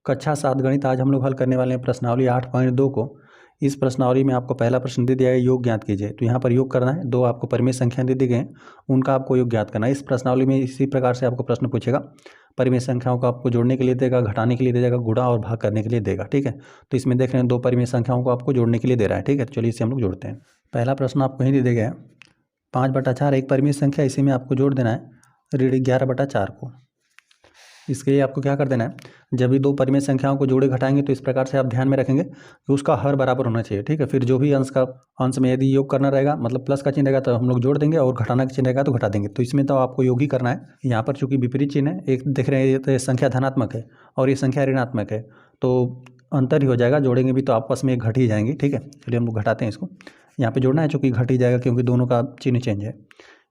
कक्षा 7 गणित आज हम लोग हल करने वाले हैं प्रश्नावली 8.2 को। इस प्रश्नावली में आपको पहला प्रश्न दे दिया है योग ज्ञात कीजिए। तो यहाँ पर योग करना है, दो आपको परिमेय संख्या दे दी गए हैं, उनका आपको योग ज्ञात करना है। इस प्रश्नावली में इसी प्रकार से आपको प्रश्न पूछेगा, परिमेय संख्याओं को आपको जोड़ने के लिए देगा, घटाने के लिए देगा, गुणा और भाग करने के लिए देगा। ठीक है, तो इसमें देख रहे हैं दो परिमेय संख्याओं को आपको जोड़ने के लिए दे रहा है। ठीक है, तो चलिए इसे हम लोग जोड़ते हैं। पहला प्रश्न आपको यही दे दिया गया है, 5/4 एक परिमेय संख्या, इसी में आपको जोड़ देना है ऋण 11/4 को। इसके लिए आपको क्या कर देना है, जब भी दो परिमेय संख्याओं को जोड़े घटाएंगे तो इस प्रकार से आप ध्यान में रखेंगे कि उसका हर बराबर होना चाहिए। ठीक है, फिर जो भी अंश में यदि योग करना रहेगा, मतलब प्लस का चिन्ह रहेगा तो हम लोग जोड़ देंगे, और घटाना का चिन्ह रहेगा तो घटा देंगे। तो इसमें तो आपको योग ही करना है। यहाँ पर चूंकि विपरीत चिन्ह है, एक देख रहे हैं ये संख्या धनात्मक है और ये संख्या ऋणात्मक है, तो अंतर ही हो जाएगा, जोड़ेंगे भी तो आपस में घट ही जाएंगे। ठीक है, चलिए हम लोग घटाते हैं इसको। यहाँ पे जोड़ना है चूँकि घट ही जाएगा क्योंकि दोनों का चिन्ह चेंज है।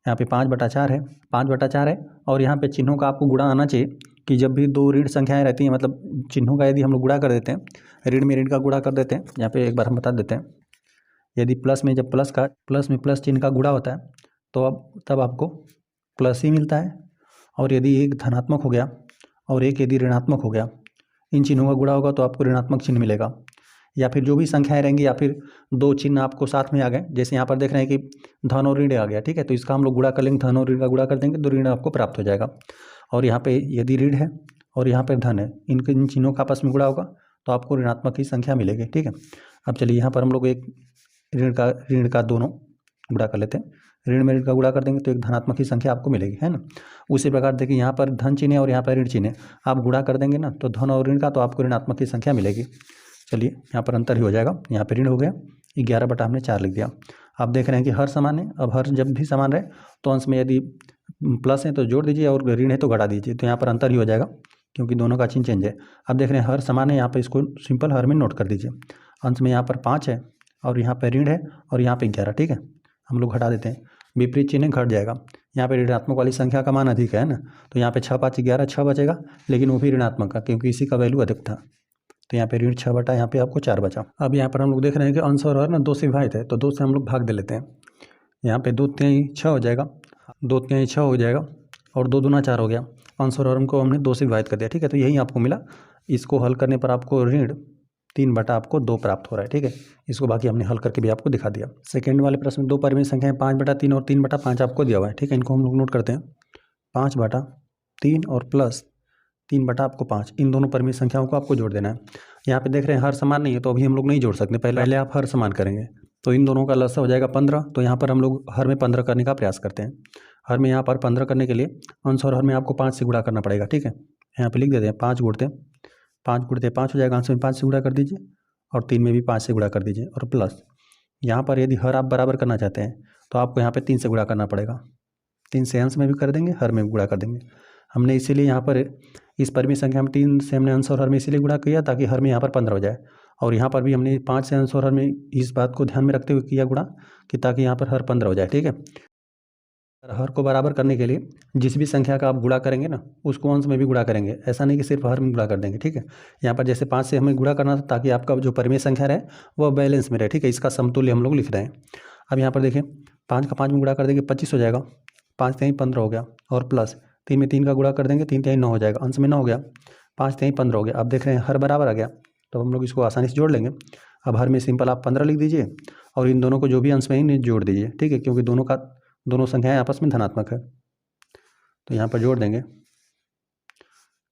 यहाँ पे 5/4 है, 5/4 है, और यहाँ पे चिन्हों का आपको गुणा आना चाहिए कि जब भी दो ऋण संख्याएं रहती हैं, मतलब चिन्हों का यदि हम लोग गुणा कर देते हैं, ऋण में ऋण का गुणा कर देते हैं। यहाँ पे एक बार हम बता देते हैं, यदि प्लस में जब प्लस में प्लस चिन्ह का गुणा होता है तो अब तब आपको प्लस ही मिलता है, और यदि एक धनात्मक हो गया और एक यदि ऋणात्मक हो गया, इन चिन्हों का गुणा होगा तो आपको ऋणात्मक चिन्ह मिलेगा। या फिर जो भी संख्याएं रहेंगी, या फिर दो चिन्ह आपको साथ में आ गए, जैसे यहाँ पर देख रहे हैं कि धन और ऋण आ गया। ठीक है, तो इसका हम लोग गुणा कर लेंगे, धन और ऋण का गुणा कर देंगे तो ऋण आपको प्राप्त हो जाएगा। और यहाँ पे यदि ऋण है और यहाँ पर धन है, इन चिन्हों का आपस में गुणा होगा तो आपको ऋणात्मक की संख्या मिलेगी। ठीक है, अब चलिए यहाँ पर हम लोग एक ऋण का दोनों गुणा कर लेते हैं। ऋण में ऋण का गुणा कर देंगे तो एक धनात्मक की संख्या आपको मिलेगी, है ना। उसी प्रकार देखिए यहाँ पर धन चिन्ह है और यहाँ पर ऋण चिन्ह है, आप गुणा कर देंगे ना तो धन और ऋण का, तो आपको ऋणात्मक की संख्या मिलेगी। चलिए यहाँ पर अंतर ही हो जाएगा, यहाँ पे ऋण हो गया, 11/4 लिख दिया। आप देख रहे हैं कि हर समान है। अब हर जब भी समान रहे तो अंश में यदि प्लस है तो जोड़ दीजिए और ऋण है तो घटा दीजिए, तो यहाँ पर अंतर ही हो जाएगा क्योंकि दोनों का चिन्ह चेंज है। अब देख रहे हैं हर समान है, यहाँ पर इसको सिंपल हर में नोट कर दीजिए। अंश में यहाँ पर 5 है और यहाँ पर ऋण है और यहाँ पर 11। ठीक है, हम लोग घटा देते हैं, विपरीत चिन्ह घट जाएगा। यहाँ पे ऋणात्मक वाली संख्या का मान अधिक है ना, तो यहाँ पे 6 5 11 6 बचेगा, लेकिन वो भी ऋणात्मक का क्योंकि इसी का वैल्यू अधिक था। तो यहाँ पे ऋण 6 बटा यहाँ पे आपको 4 बचा। अब यहाँ पर हम लोग देख रहे हैं कि अंश और हर ना 2 से विभाजित है, तो 2 से हम लोग भाग दे लेते हैं। यहाँ पे 2 तिहाई 6 हो जाएगा, 2 तिहाई 6 हो जाएगा, और 2 दूना 4 हो गया। अंश और हर को हमने 2 से विभाजित कर दिया। ठीक है, तो यही आपको मिला। इसको हल करने पर आपको ऋण 3 बटा आपको 2 प्राप्त हो रहा है। ठीक है, इसको बाकी हमने हल करके भी आपको दिखा दिया। सेकेंड वाले प्रश्न में दो परिमेय संख्याएं 5/3 और 3/5 आपको दिया हुआ है। ठीक है, इनको हम लोग नोट करते हैं। 5/3 और प्लस 3/5, इन दोनों परिमेय संख्याओं को आपको जोड़ देना है। यहाँ पे देख रहे हैं हर समान नहीं है तो अभी हम लोग नहीं जोड़ सकते, पहले आप हर समान करेंगे। तो इन दोनों का लसा हो जाएगा 15। तो यहाँ पर हम लोग हर में 15 करने का प्रयास करते हैं। हर में यहाँ पर 15 करने के लिए अंश और हर में आपको 5 से गुणा करना पड़ेगा। ठीक है, यहाँ पे लिख देते हैं 5 गुणते 5 हो जाएगा, अंश में 5 से गुणा कर दीजिए और 3 में भी 5 से गुणा कर दीजिए, और प्लस यहाँ पर यदि हर आप बराबर करना चाहते हैं तो आपको यहाँ पे 3 से गुणा करना पड़ेगा। 3 से अंश में भी कर देंगे, हर में भी गुणा कर देंगे। हमने इसीलिए यहाँ पर इस परिमेय संख्या में 3 से हमने अंश और हर में इसीलिए गुणा किया ताकि हर में यहाँ पर 15 हो जाए, और यहाँ पर भी हमने 5 से अंश और हर में इस बात को ध्यान में रखते हुए किया गुणा कि ताकि यहाँ पर हर 15 हो जाए। ठीक है, हर को बराबर करने के लिए जिस भी संख्या का आप गुणा करेंगे ना उसको अंश में भी गुणा करेंगे, ऐसा नहीं कि सिर्फ हर में गुणा कर देंगे। ठीक है, यहाँ पर जैसे 5 से हमें गुणा करना था ताकि आपका जो परिमेय संख्या रहे वह बैलेंस में रहे। ठीक है, इसका समतुल्य हम लोग लिख रहे हैं। अब यहाँ पर देखिए 5 का 5 में गुणा कर देंगे 25 हो जाएगा, 5 तिहाई 15 हो गया, और प्लस 3 में 3 का गुणा कर देंगे 3 तिहाई 9 हो जाएगा, अंश में 9 हो गया, 5 तिहाई 15 हो गया। अब देख रहे हैं हर बराबर आ गया, तो हम लोग इसको आसानी से जोड़ लेंगे। अब हर में सिंपल आप 15 लिख दीजिए और इन दोनों को जो भी अंश में ही जोड़ दीजिए। ठीक है, क्योंकि दोनों संख्याएं आपस में धनात्मक है, तो यहाँ पर जोड़ देंगे।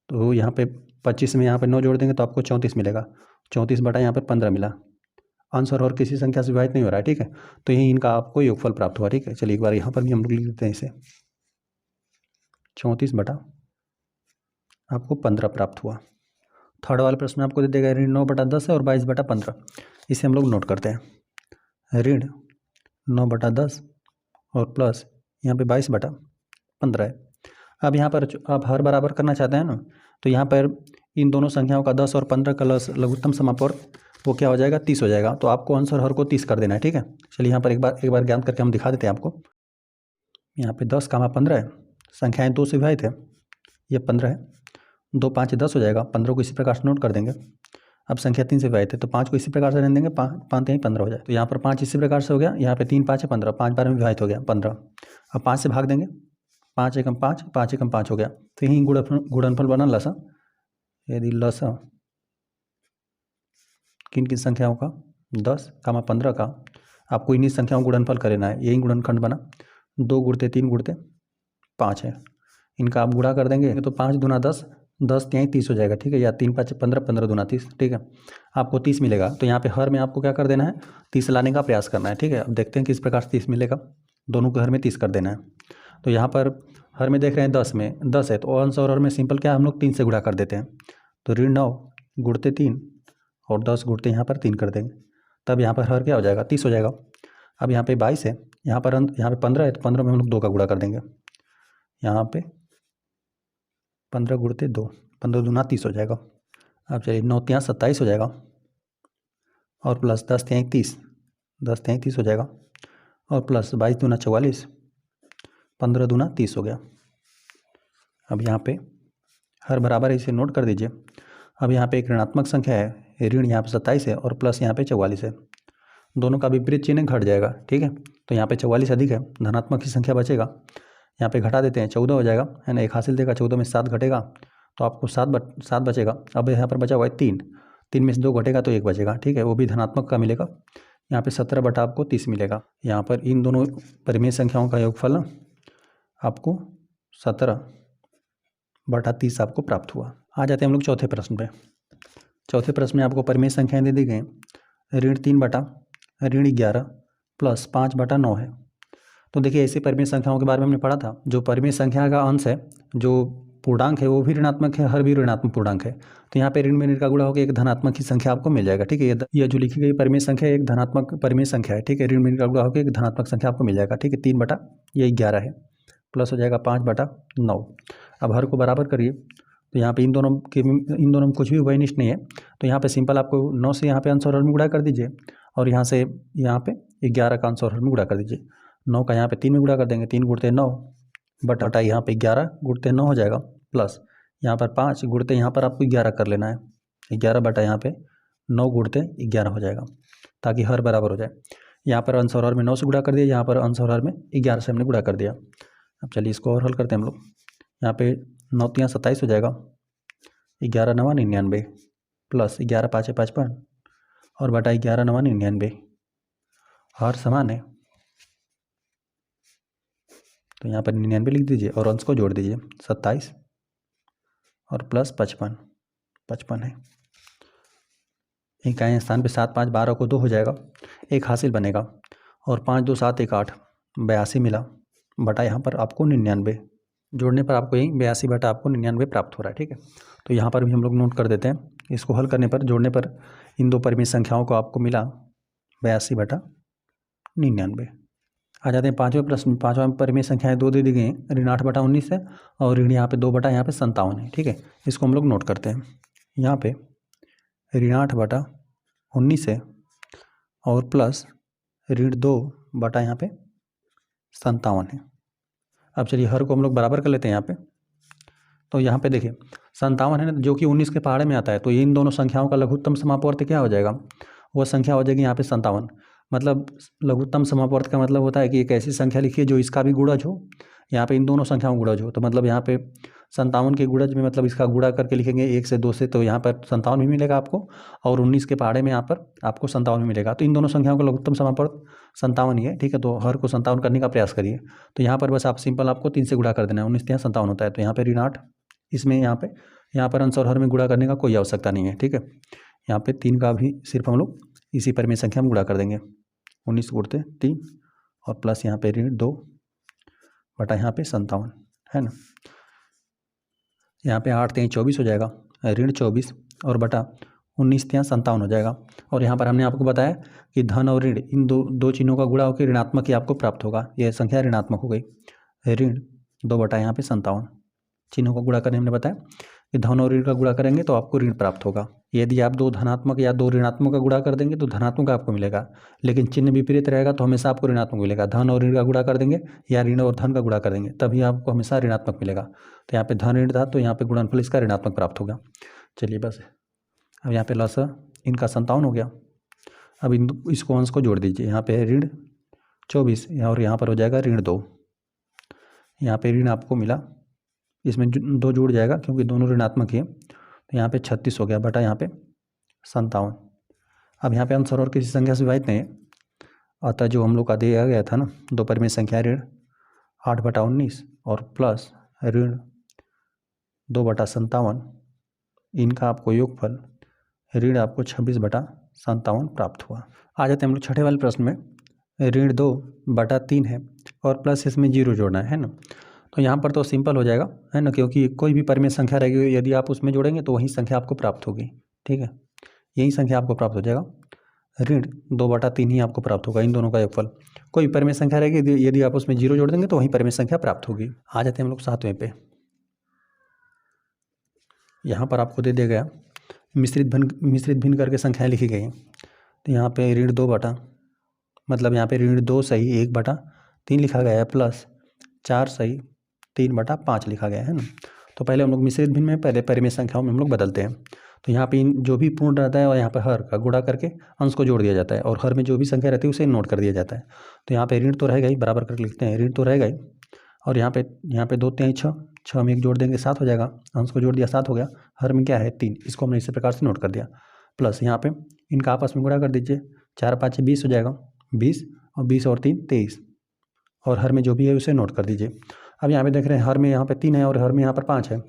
तो यहाँ पे 25 में यहाँ पे 9 जोड़ देंगे तो आपको 34 मिलेगा। 34 बटा यहाँ पे 15 मिला। अंश और किसी संख्या से विभाजित नहीं हो रहा है। ठीक है, तो यही इनका आपको योगफल प्राप्त हुआ। ठीक है, चलिए एक बार यहाँ पर भी हम लोग लिख देते हैं इसे, 34 बटा आपको 15 प्राप्त हुआ। थर्ड वाले प्रश्न में आपको दे देगा ऋण 9/10 है और 22/15। इसे हम लोग नोट करते हैं। ऋण 9/10 और प्लस यहाँ पे 22/15 है। अब यहाँ पर आप हर बराबर करना चाहते हैं ना, तो यहाँ पर इन दोनों संख्याओं का 10 और 15 का लघुत्तम समापवर्ग वो क्या हो जाएगा, 30 हो जाएगा। तो आपको अंश और हर को 30 कर देना है। ठीक है, चलिए यहाँ पर एक बार ज्ञात करके हम दिखा देते हैं आपको। यहाँ पे 10, 15 है, संख्याएँ 2 से विभाजित है, ये 15 है, 2 5 10 हो जाएगा। 15 को इसी प्रकार से नोट कर देंगे। अब संख्या 3 से विभाजित है तो 5 को इसी प्रकार से रहने देंगे, 5 तिहाई 15 हो जाए। तो यहाँ पर 5 इसी प्रकार से हो गया, यहाँ पे 3 5 है 15, 5 बार में विभाजित हो गया 15। अब 5 से भाग देंगे, 5 एकम 5, 5 एकम 5 हो गया। तो यही गुणनफल बना लसा। यदि लसा किन किन संख्याओं का, 10, 15 का आपको इन्हीं संख्याओं को गुणनफल करना है। यही गुणनखंड बना, 2 गुणते 3 गुणते 5 है। इनका आप गुणा कर देंगे तो 5 दूना 10, 10 तिहाई 30 हो जाएगा, ठीक है, या 3 5 15, 15 दूना 30, ठीक है, आपको 30 मिलेगा। तो यहाँ पे हर में आपको क्या कर देना है, 30 लाने का प्रयास करना है, ठीक है। अब देखते हैं किस प्रकार से 30 मिलेगा। दोनों को हर में 30 कर देना है। तो यहाँ पर हर में देख रहे हैं 10 में 10 है, तो अंश और हर में सिंपल क्या हम लोग 3 से गुणा कर देते हैं। तो ऋण 9 गुणते 3 और 10 गुणते यहाँ पर 3 कर देंगे, तब यहाँ पर हर क्या हो जाएगा, 30 हो जाएगा। अब यहाँ पे 22 है, यहाँ पे 15 है, तो 15 में हम लोग 2 का गुणा कर देंगे। यहाँ पे 15 गुणते 2, 15 दूना 30 हो जाएगा। अब चलिए 9 तिहाई 27 हो जाएगा और प्लस 10 तिहाई 30, 10 तिहाई 30 हो जाएगा और प्लस 22 दूना 44, 15 दूना 30 हो गया। अब यहाँ पे हर बराबर इसे नोट कर दीजिए। अब यहाँ पे एक ऋणात्मक संख्या है, ऋण यहाँ पे 27 है और प्लस यहाँ पे 44 है, दोनों का विपरीत चिन्ह घट जाएगा, ठीक है। तो यहाँ पे 44 अधिक है, धनात्मक की संख्या बचेगा, यहाँ पे घटा देते हैं, 14 हो जाएगा, है ना। 1 हासिल देगा, 14 में 7 घटेगा तो आपको 7 बचेगा। अब यहाँ पर बचा हुआ है 3 में से 2 घटेगा तो 1 बचेगा, ठीक है, वो भी धनात्मक का मिलेगा। यहाँ पे 17 बटा आपको 30 मिलेगा। यहाँ पर इन दोनों परिमेय संख्याओं का योगफल आपको 17 बटा 30 आपको प्राप्त हुआ। आ जाते हैं हम लोग चौथे प्रश्न पे। चौथे प्रश्न में आपको परिमेय संख्याएं दे दी गई, ऋण 3 बटा ऋण 11 प्लस 5 बटा 9 है। तो देखिए ऐसे परिमेय संख्याओं के बारे में हमने पढ़ा था, जो परिमेय संख्या का अंश है, जो पूर्णांक है, वो भी ऋणात्मक है, हर भी ऋणात्मक पूर्णांक है। तो यहाँ पे ऋण में ऋण का गुणा होकर एक धनात्मक की संख्या आपको मिल जाएगा, ठीक है। ये जो लिखी गई परिमेय संख्या एक धनात्मक परिमेय संख्या है, ठीक है। ऋण में ऋण का गुणा होकर एक धनात्मक संख्या आपको मिल जाएगा, ठीक है। 3 बटा ये 11 है, प्लस हो जाएगा 5 बटा 9। अब हर को बराबर करिए, तो यहाँ पे इन दोनों में कुछ भी उभयनिष्ठ नहीं है, तो यहाँ पे सिंपल आपको 9 से यहाँ पे अंश और हर में गुणा कर दीजिए और यहाँ से यहाँ पे 11 का अंश और हर में गुणा कर दीजिए। 9 का यहाँ पे 3 में गुणा कर देंगे, 3 गुणते 9 बटा यहाँ पे 11 गुणते 9 हो जाएगा, प्लस यहाँ पर 5 गुणते यहाँ पर आपको 11 कर लेना है, 11 बटा यहाँ पे 9 गुणते 11 हो जाएगा, ताकि हर बराबर हो जाए। यहाँ पर अंश और हर में 9 से गुणा कर दिया, यहाँ पर अंश और हर में 11 से हमने गुणा कर दिया। अब चलिए इसको और हल करते हैं हम लोग। यहाँ पे 9 तिहाई 27 हो जाएगा, 11 9 99 प्लस 11 5 55 और बटा 11 9 99, हर समान है, तो यहाँ पर 99 लिख दीजिए और अंश को जोड़ दीजिए, 27 और प्लस 55 है। इकाई स्थान पे 7 5 12 को 2 हो जाएगा, 1 हासिल बनेगा और 5 2 7 1 8 82 मिला, बटा यहाँ पर आपको 99, जोड़ने पर आपको यही 82 बटा आपको 99 प्राप्त हो रहा है, ठीक है। तो यहाँ पर भी हम लोग नोट कर देते हैं। इसको हल करने पर, जोड़ने पर इन दो परिमेय संख्याओं को आपको मिला 82 बटा 99। आ जाते हैं पाँचवें प्रश्न। पाँचवा परिमेय संख्याएं 2 दे दी गई हैं, ऋण 8 बटा 19 है और ऋण यहाँ पे 2 बटा यहाँ पे 57 है, ठीक है। इसको हम लोग नोट करते हैं। यहाँ पे ऋण 8 बटा 19 है और प्लस ऋण 2 बटा यहाँ पे 57 है। अब चलिए हर को हम लोग बराबर कर लेते हैं यहाँ पे। तो यहाँ पे देखिए 57 है ना, जो कि 19 के पहाड़े में आता है, तो इन दोनों संख्याओं का लघुत्तम समापवर्त क्या हो जाएगा, वो संख्या हो जाएगी यहाँ पे 57। मतलब लघुत्तम समापवर्त का मतलब होता है कि एक ऐसी संख्या लिखिए जो इसका भी गुणज हो, यहाँ पे इन दोनों संख्याओं का गुणज हो। तो मतलब यहाँ पे 57 के गुणज में मतलब इसका गुणा करके लिखेंगे 1 से 2 से, तो यहाँ पर 57 भी मिलेगा आपको, और 19 के पहाड़े में यहाँ पर आपको 57 भी मिलेगा। तो इन दोनों संख्याओं का लघुत्तम समापवर्त 57 ही है, ठीक है। तो हर को 57 करने का प्रयास करिए। तो यहाँ पर बस आप सिंपल आपको 3 से गुणा कर देना है, 19 यहाँ 57 होता है। तो यहाँ पे ऋण 8, इसमें यहाँ पर अंश और हर में गुणा करने का कोई आवश्यकता नहीं है, ठीक है। यहाँ पे 3 का भी सिर्फ हम लोग इसी परिमेय संख्या में गुणा कर देंगे, 19 गुणते 3 और प्लस यहाँ पे ऋण 2 बटा यहाँ पे 57 है ना। यहाँ पे 8 3 24 हो जाएगा, ऋण 24 और बटा 19 3 57 हो जाएगा। और यहाँ पर हमने आपको बताया कि धन और ऋण इन दो चिन्हों का गुणा होकर ऋणात्मक ही आपको प्राप्त होगा। यह संख्या ऋणात्मक हो गई, ऋण 2 बटा यहाँ पे 57। चिन्हों का गुणा करने हमने बताया कि धन और ऋण का गुणा करेंगे तो आपको ऋण प्राप्त होगा। यदि आप 2 धनात्मक या 2 ऋणात्मक का गुणा कर देंगे तो धनात्मक आपको मिलेगा, लेकिन चिन्ह विपरीत रहेगा तो हमेशा आपको ऋणात्मक मिलेगा। धन और ऋण का गुणा कर देंगे या ऋण और धन का गुणा कर देंगे तभी आपको हमेशा ऋणात्मक मिलेगा। तो यहाँ पे धन ऋण था, तो यहाँ पे गुणनफल इसका ऋणात्मक प्राप्त होगा। चलिए बस अब यहाँ पे लस इनका 57 हो गया। अब इसको अंश को जोड़ दीजिए, यहाँ पे ऋण 24 और यहाँ पर हो जाएगा ऋण 2। यहाँ पे ऋण आपको मिला, इसमें 2 जुड़ जाएगा क्योंकि दोनों ऋणात्मक ही है, तो यहाँ पे 36 हो गया बटा यहाँ पे 57। अब यहाँ पे अंश और किसी संख्या से विभाजित नहीं है, अतः जो हम लोग का दिया गया था ना, दो परिमेय संख्या ऋण 8/19 और प्लस ऋण 2/57, इनका आपको योगफल ऋण आपको 26/57 प्राप्त हुआ। आ जाते हैं हम लोग छठे वाले प्रश्न में। ऋण 2/3 है और प्लस इसमें 0 जोड़ना है ना। तो यहाँ पर तो सिंपल हो जाएगा, है ना, क्योंकि कोई भी परिमेय संख्या रहेगी यदि आप उसमें जोड़ेंगे तो वही संख्या आपको प्राप्त होगी। ठीक है, यही संख्या आपको प्राप्त हो जाएगा। ऋण 2/3 ही आपको प्राप्त होगा, इन दोनों का योगफल। कोई परिमेय संख्या रहेगी यदि आप उसमें 0 जोड़ देंगे तो वही परिमेय संख्या प्राप्त होगी। आ जाते हैं हम लोग 7वें पे। यहाँ पर आपको दे दिया गया मिश्रित भिन्न करके संख्याएं लिखी गई हैं। तो यहाँ पे ऋण 2 मतलब यहाँ पे ऋण 2 सही 1/3 लिखा गया है, प्लस 4 सही 3/5 लिखा गया है ना। तो पहले हम लोग मिश्रित भिन्न में पहले परिमेय संख्याओं में हम लोग बदलते हैं। तो यहाँ पे इन जो भी पूर्ण रहता है और यहाँ पे हर का गुणा करके अंश को जोड़ दिया जाता है, और हर में जो भी संख्या रहती है उसे नोट कर दिया जाता है। तो यहाँ पे ऋण तो रहेगा ही, बराबर करके लिखते हैं, ऋण तो रहेगा ही। और यहाँ पे 2 3 6, 6 में 1 जोड़ देंगे 7 हो जाएगा, अंश को जोड़ दिया 7 हो गया, हर में क्या है 3, इसको हमने इसी प्रकार से नोट कर दिया। प्लस यहाँ पे इनका आपस में गुणा कर दीजिए, 4 5 20 हो जाएगा, 20 और 20 और 3 23, और हर में जो भी है उसे नोट कर दीजिए। अब यहाँ पे देख रहे हैं हर में यहाँ पे 3 है और हर में यहाँ पर 5 है,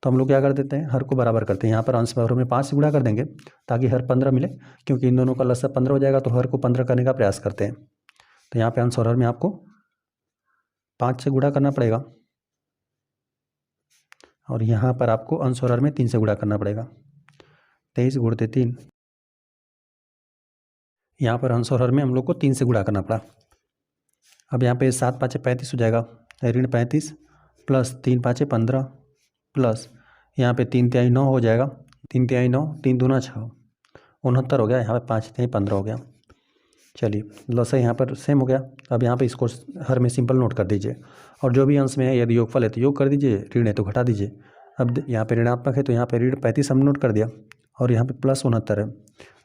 तो हम लोग क्या कर देते हैं, हर को बराबर करते हैं। यहाँ पर अंश में हर में 5 से गुणा कर देंगे ताकि हर 15 मिले, क्योंकि इन दोनों का लसा 15 हो जाएगा, तो हर को 15 करने का प्रयास करते हैं। तो यहाँ पे अंश और हर में आपको 5 से गुणा करना पड़ेगा, और यहाँ पर आपको अंश और हर में 3 से गुणा करना पड़ेगा, 23 × 3। यहाँ पर अंश और हर में हम लोग को 3 से गुणा करना पड़ा। अब यहाँ पे 7 5 35 हो जाएगा, ऋण 35 प्लस 3 5 15 प्लस यहाँ पे 3 तिहाई 9 हो जाएगा, 3 तिहाई 9, 3 दूना 6, 69 हो गया। यहाँ पे 5 तिहाई 15 हो गया। चलिए लसा यहाँ पर सेम हो गया। अब यहाँ पे इसको हर में सिंपल नोट कर दीजिए, और जो भी अंश में है यदि योगफल है तो योग कर दीजिए, ऋण है तो घटा दीजिए। अब यहाँ पे ऋणात्मक है तो यहाँ पे ऋण 35 हमने नोट कर दिया, और यहाँ पे प्लस 69 है।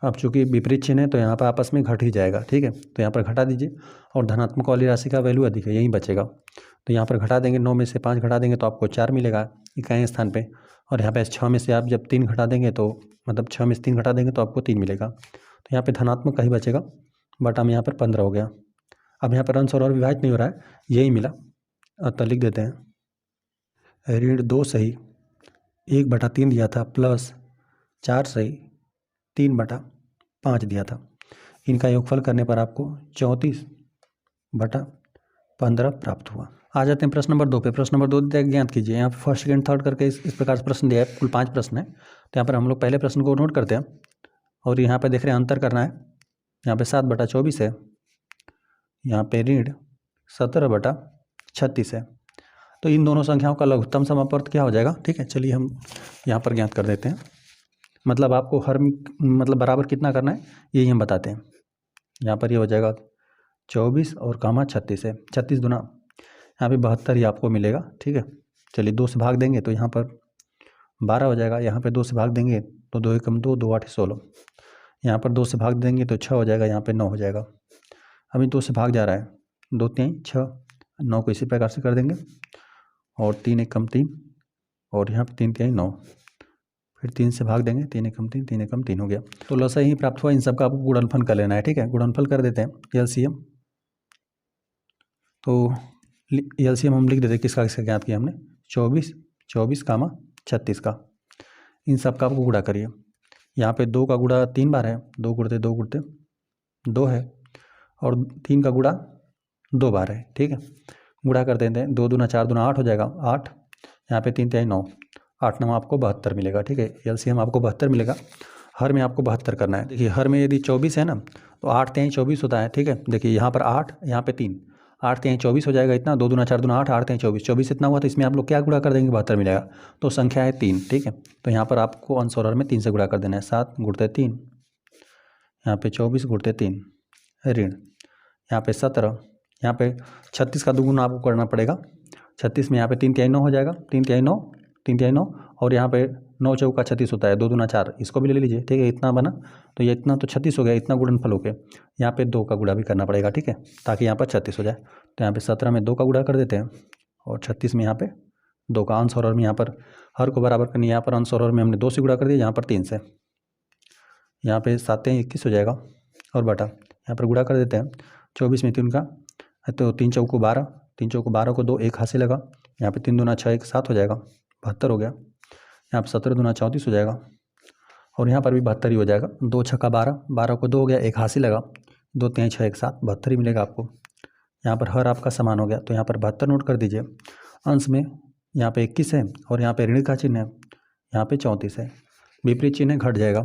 अब चूंकि विपरीत चिन्ह है तो यहाँ पर आपस में घट ही जाएगा, ठीक है, तो यहाँ पर घटा दीजिए, और धनात्मक वाली राशि का वैल्यू अधिक है, यही बचेगा। तो यहाँ पर घटा देंगे, 9 में से 5 घटा देंगे तो आपको 4 मिलेगा इकाई स्थान पे, और यहाँ पे 6 में से आप जब 3 घटा देंगे तो मतलब 6 में से 3 घटा देंगे तो आपको 3 मिलेगा। तो यहाँ पे धनात्मक का ही बचेगा, बटा में यहाँ पर 15 हो गया। अब यहाँ पर अंश और विभाजित नहीं हो रहा है, यही मिला, अतः लिख देते हैं ऋण 2 सही 1/3 दिया था, प्लस 4 सही 3/5 दिया था। इनका योगफल करने पर आपको 34/15 प्राप्त हुआ। आ जाते हैं प्रश्न नंबर 2 पे। प्रश्न नंबर 2 ज्ञात कीजिए। यहाँ पर फर्स्ट सेकंड थर्ड करके इस प्रकार से प्रश्न दिया है, कुल 5 प्रश्न है। तो यहाँ पर हम लोग पहले प्रश्न को नोट करते हैं, और यहाँ पर देख रहे हैं अंतर करना है। यहाँ पे 7/24 है, यहाँ पे ऋण 17/36 है। तो इन दोनों संख्याओं का लघुत्तम समापवर्त क्या हो जाएगा, ठीक है। चलिए हम यहाँ पर ज्ञात कर देते हैं, मतलब आपको हर मतलब बराबर कितना करना है यही हम बताते हैं। यहाँ पर ये हो जाएगा 24 और कामा 36 है, 36 दूना यहाँ पे 72 ही आपको मिलेगा, ठीक है। चलिए 2 से भाग देंगे तो यहाँ पर 12 हो जाएगा, यहाँ पे 2 से भाग देंगे तो 2 एकम 2, 2 8 16, यहाँ पर 2 से भाग देंगे तो 6 हो जाएगा, यहाँ पे 9 हो जाएगा। अभी 2 से भाग जा रहा है, 2 3 6, 9 को इसी प्रकार से कर देंगे, और 3 एकम 3, और यहाँ पे 3 3 9, फिर 3 से भाग देंगे, 3 एकम 3, 3 एकम 3 हो गया। तो लसा ही प्राप्त हुआ। इन सब का आपको गुणनफल कर लेना है, ठीक है। गुणनफल कर देते हैं, एलसीएम। तो एलसीएम हम लिख देते हैं, किसका किसका ज्ञात किया हमने, 24 कामा 36 का। इन सब का आपको गुणा करिए। यहाँ पे 2 का गुणा 3 बार है, 2 गुणते 2 गुणते 2 है, और 3 का गुणा 2 बार है, ठीक है। गुणा कर देते हैं, 2 दूना 4 दूना 8 हो जाएगा, 8, यहाँ पे 3 3 9, 8 9 आपको 72 मिलेगा, ठीक है। एलसीएम आपको 72 मिलेगा। हर में आपको 72 करना है। देखिए हर में यदि 24 है ना तो 8 3 24 होता है, ठीक है। देखिए यहाँ पर 8, यहाँ पे 3, 8 3 24 हो जाएगा इतना, 2 दूना 4 दूना 8, 8 3 24, 24 इतना हुआ, तो इसमें आप लोग क्या गुणा कर देंगे, 72 मिलेगा। तो संख्या है 3, ठीक है। तो यहाँ पर आपको अंश और हर में 3 से गुणा कर देना है, 7 गुणते 3, यहाँ पे 24 गुणते 3 ऋण, यहाँ पे 17, यहाँ पे 36 का दुगुना आपको करना पड़ेगा। 36 में यहाँ पे 3 तिहाई 9 हो जाएगा, 3 तिहाई 9, 3 तिहाई 9, और यहाँ पे 9 चौका 36 होता है, 2 दूना 4, इसको भी ले लीजिए, ठीक है। इतना बना तो ये इतना तो 36 हो गया, इतना गुणनफल हो गया। यहाँ पे 2 का गुणा भी करना पड़ेगा, ठीक है, ताकि यहाँ पर 36 हो जाए। तो यहाँ पे 17 में 2 का गुणा कर देते हैं, और 36 में यहाँ पे 2 का। अंश और हर में यहाँ पर हर को बराबर करनी है, यहाँ पर अंश और हर में हमने 2 से गुणा कर दिया, यहाँ पर 3 से। यहाँ पे 7 21 हो जाएगा और बटा यहाँ पर गुणा कर देते हैं 24 में 3 का तो 3 चौको 12, 3 चौको 12 को 2 1 हासिल लगा। यहाँ पे 3 दूना 6 1 7 हो जाएगा 72 हो गया। यहाँ पे 17 दूना 34 हो जाएगा और यहाँ पर भी 72 ही हो जाएगा। 2 छक्का 12, 12 को 2 हो गया 1 हासिल लगा 2 3 6 1 7 72 ही मिलेगा आपको। यहाँ पर हर आपका समान हो गया तो यहाँ पर 72 नोट कर दीजिए। अंश में यहाँ पे 21 है और यहाँ पे ऋण का चिन्ह है, यहाँ पे 34 है। विपरीत चिन्ह घट जाएगा,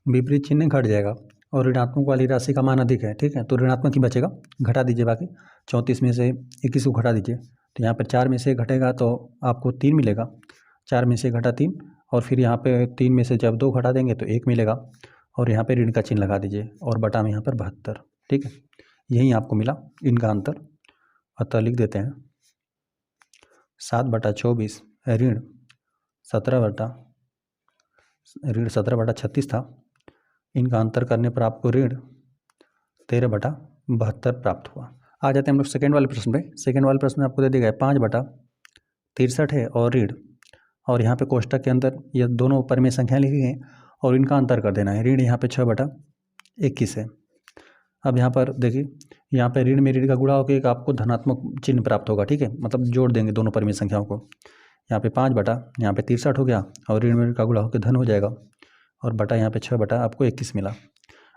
विपरीत चिन्ह घट जाएगा और ऋणात्मक वाली राशि का मान अधिक है, ठीक है, तो ऋणात्मक ही बचेगा, घटा दीजिए। बाकी 34 में से 21 को घटा दीजिए तो यहाँ पर 4 में से घटेगा तो आपको 3 मिलेगा। 4 में से घटा 3 और फिर यहाँ पे 3 में से जब 2 घटा देंगे तो 1 मिलेगा और यहाँ पे ऋण का चिन्ह लगा दीजिए और बटा में यहाँ पर 72, ठीक है, यही आपको मिला इनका अंतर। अतः लिख देते हैं 7/24 ऋण 17/36 था। इनका अंतर करने पर आपको ऋण 13/72 प्राप्त हुआ। आ जाते हैं हम लोग सेकेंड वाले प्रश्न पे। सेकेंड वाले प्रश्न में आपको दे दिया गया 5/63 है और ऋण, और यहाँ पे कोष्टक के अंदर ये दोनों ऊपर में संख्या लिखी गई और इनका अंतर कर देना है। ऋण यहाँ पे 6/21 है। अब यहाँ पर देखिए, यहाँ पे ऋण में ऋण का गुणा होकर एक आपको धनात्मक चिन्ह प्राप्त होगा, ठीक है, मतलब जोड़ देंगे दोनों परिमेय संख्याओं को। यहाँ पे 5/63 हो गया और ऋण में ऋण का गुणा होकर धन हो जाएगा और बटा यहाँ पे 6 आपको 21 मिला।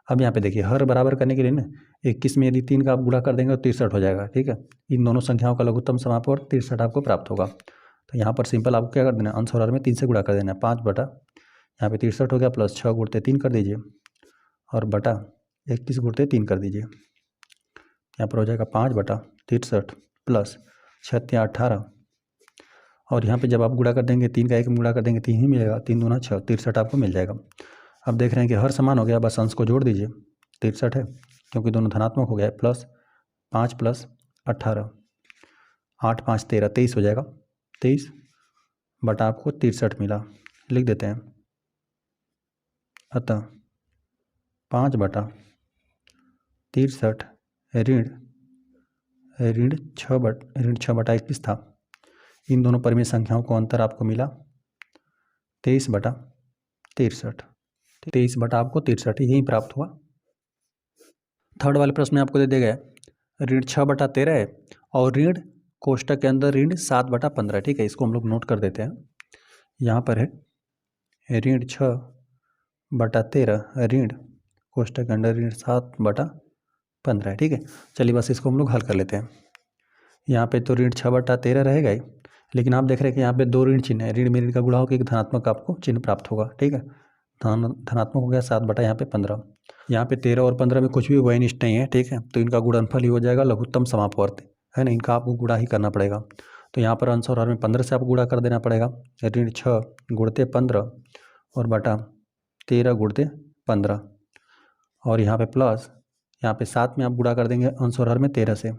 अब यहाँ पे देखिए हर बराबर करने के लिए ना 21 में यदि 3 का आप गुणा कर देंगे तो 63 हो जाएगा, ठीक है। इन दोनों संख्याओं का लघुत्तम समापवर्त 63 आपको प्राप्त होगा। तो यहाँ पर सिंपल आपको क्या कर देना है, अंश और हर में 3 से गुणा कर देना है। 5 यहाँ पे 63 हो गया प्लस 6 गुणते 3 कर दीजिए और बटा 21 गुणते 3 कर दीजिए। यहाँ पर हो जाएगा 5/63 प्लस 6 18 और यहाँ पे जब आप गुणा कर देंगे 3 का 1 में गुणा कर देंगे 3 ही मिलेगा, 3 दूना 6 63 आपको मिल जाएगा। अब देख रहे हैं कि हर समान हो गया, बस अंश को जोड़ दीजिए। 63 है क्योंकि दोनों धनात्मक हो गया, प्लस 5 प्लस 18 8 5 13 23 हो जाएगा। 23 बटा आपको 63 मिला, लिख देते हैं। अतः 5/63 ऋण 6/21 था। इन दोनों परिमेय संख्याओं को अंतर आपको मिला 23/63। 23 बटा आपको 63 यही प्राप्त हुआ। थर्ड वाले प्रश्न में आपको दे दिया गया ऋण 6/13 है और ऋण कोष्टक के अंदर ऋण 7/15, ठीक है, इसको हम लोग नोट कर देते हैं। यहाँ पर है ऋण 6/13 ऋण कोष्टक के अंदर ऋण 7/15 है, ठीक है। चलिए बस इसको हम लोग हल कर लेते हैं। यहाँ पे तो ऋण 6/13 रहेगा ही, लेकिन आप देख रहे हैं कि यहाँ पे 2 ऋण चिन्ह है, ऋण में ऋण का गुणा होकर एक धनात्मक आपको चिन्ह प्राप्त होगा, ठीक है। धनात्मक हो गया 7 यहाँ पे 15। यहाँ पे 13 और 15 में कुछ भी वैनिष्ठ नहीं है, ठीक है, तो इनका गुणनफल ही हो जाएगा लघुत्तम समापवर्त, है ना, इनका आपको गुणा ही करना पड़ेगा। तो यहाँ पर अंश और हर में 15 से आपको गुणा कर देना पड़ेगा। ऋण 6 गुणते 15 और बटा 13 गुणते 15 और यहाँ पे प्लस यहाँ पे 7 में आप गुणा कर देंगे अंश और हर में 13 से,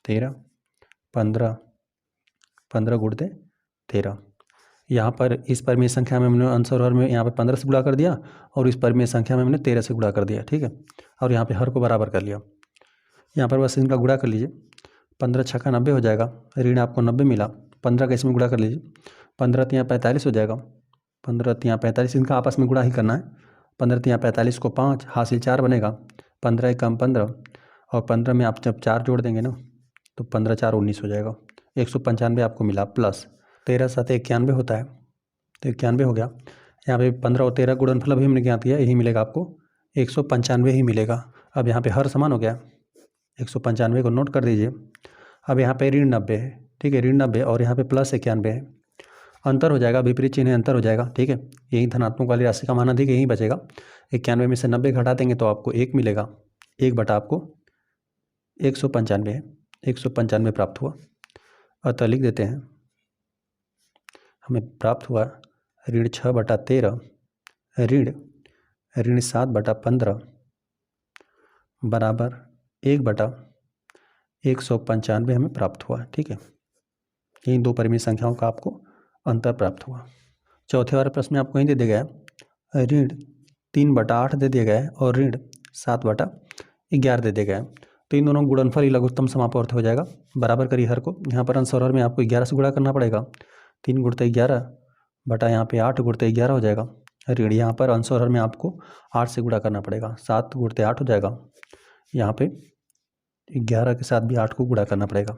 13 15 15 गुणते 13। यहाँ पर इस परिमेय संख्या में हमने अंश और हर में यहाँ पे 15 से गुणा कर दिया और इस परिमेय संख्या में हमने 13 से गुणा कर दिया, ठीक है, और यहाँ पे हर को बराबर कर लिया। यहाँ पर बस इनका गुणा कर लीजिए। 15 छक्का 90 हो जाएगा, ऋण आपको 90 मिला। 15 का इसमें गुणा कर लीजिए, 15 तियाँ 45 हो जाएगा। 15 तियाँ 45 इनका आपस में गुणा ही करना है। 15 तियाँ 45 को 5 हासिल 4 बनेगा, 15 कम 15 और 15 में आप जब 4 जोड़ देंगे ना तो 15 4 19 हो जाएगा। 195 आपको मिला प्लस 13 7 91 होता है, तो 91 हो गया। यहाँ पे 15 और 13 गुणनफल अभी हमने ज्ञात किया, यही मिलेगा आपको 195 ही मिलेगा। अब यहाँ पे हर समान हो गया, 195 को नोट कर दीजिए। अब यहाँ पे ऋण 90 है, ठीक है, ऋण 90 और यहाँ पे प्लस 91 है, अंतर हो जाएगा, विपरीत चिन्ह अंतर हो जाएगा, ठीक है। यही धनात्मक वाली राशि का मान अधिक यही बचेगा। 91 में से 90 घटा देंगे तो आपको 1 मिलेगा, 1 बटा आपको 195 है, 195 प्राप्त हुआ। अतः लिख देते हैं हमें प्राप्त हुआ ऋण 6/13 ऋण 7/15 बराबर 1/195 हमें प्राप्त हुआ, ठीक है। यही 2 परिमेय संख्याओं का आपको अंतर प्राप्त हुआ। चौथे वाले प्रश्न में आपको यही दे दिया गया ऋण 3/8 दे दिया गया है और ऋण 7/11 दे दिया गया है। तो इन दोनों गुणनफल ही लघुत्तम समापवर्त हो जाएगा। बराबर करिए हर को। यहाँ पर अंश और हर में आपको 11 से गुणा करना पड़ेगा। 3 गुणते 11 बटा यहाँ पे 8 गुणते 11 हो जाएगा ऋण, यहाँ पर अंश और हर में आपको 8 से गुणा करना पड़ेगा। 7 गुणते 8 हो जाएगा। यहाँ पे 11 के साथ भी 8 को गुणा करना पड़ेगा।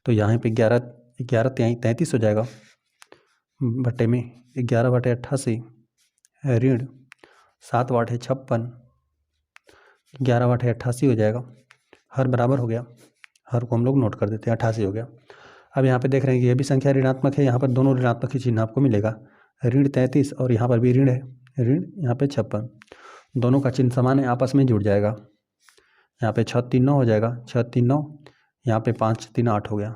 तो यहाँ पे 11 33 हो जाएगा, बटे में 11 बटे 88 ऋण 7 बटे 56, 11 बटे 88 हो जाएगा। हर बराबर हो गया, हर को हम लोग नोट कर देते हैं, 88 हो गया। अब यहाँ पे देख रहे हैं कि ये भी संख्या ऋणात्मक है, यहाँ पर दोनों ऋणात्मक ही चिन्ह आपको मिलेगा। ऋण 33 और यहाँ पर भी ऋण है, ऋण यहाँ पे 56, दोनों का चिन्ह समान है, आपस में जुड़ जाएगा। यहाँ पे 6 3 9 हो जाएगा, 6 3 9, यहाँ पे 5 3 8 हो गया।